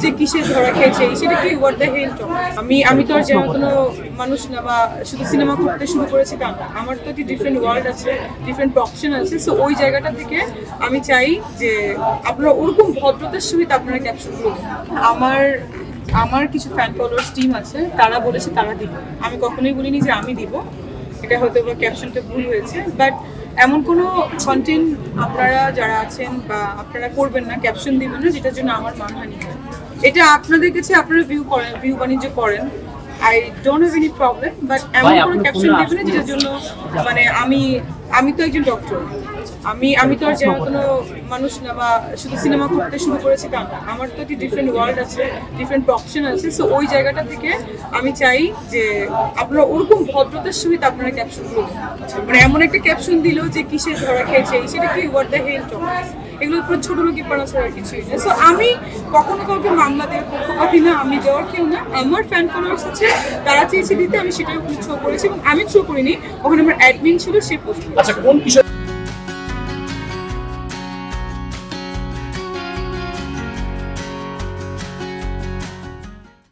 যে কিসে ধরা খেয়েছে সেটা কি হোয়াট দ্য হেল টক। আমি তো আর যেন কোনো মানুষ না বা শুধু সিনেমা করতে শুরু করেছি তা না, আমার তো একটি ডিফারেন্ট ওয়ার্ল্ড আছে, ডিফারেন্ট প্রফেশন আছে। সো ওই জায়গাটা থেকে আমি চাই যে আপনারা ওরকম ভদ্রতার সহিত আপনারা ক্যাপশন করুন। আমার কিছু ফ্যান ফলোয়ার্স টিম আছে, তারা বলেছে তারা দিব, আমি কখনোই বলিনি যে আমি দিব। এটা হয়তো বা ক্যাপশনটা ভুল হয়েছে, বাট এমন কোনো কন্টেন্ট আপনারা যারা আছেন বা আপনারা করবেন না, ক্যাপশন দিবেন না যেটার জন্য আমার মানহানি হয়। এটা আপনাদের কাছে আপনারা ভিউ বাণিজ্য করেন, I don't have any problem, but এমন কোনো ক্যাপশন দিবেন না যেটার জন্য মানে আমি তো একজন ডক্টর, আমি তো আর যেন কোনো মানুষ না বা শুধু সিনেমা করতে শুরু করেছি তা না, আমার তো একটি ডিফারেন্ট ওয়ার্ল্ড আছে, ডিফারেন্ট প্রফেশন আছে। সো ওই জায়গাটা থেকে আমি চাই যে আপনারা ওরকম ভদ্রতার সহিত আপনারা ক্যাপশন করুন। মানে এমন একটা ক্যাপশন দিল যে কিসে ধরা খেয়েছে সেটা কি হোয়াট দ্য হেল টক, এগুলোর উপর ছোট লোকই পড়া ছাড়া আর কিছুই না। সো আমি কখনো কাউকে মামলা দেওয়ার পক্ষপাতী না, আমি দেওয়ার কেউ না। আমার ফ্যান ফলোয়ার্স আছে, তারা চেয়েছে দিতে, আমি সেটাই ওখানে শো করেছি এবং আমি শো করিনি, ওখানে আমার অ্যাডমিন ছিল, সে পোস্ট। আচ্ছা, কোন বিষয়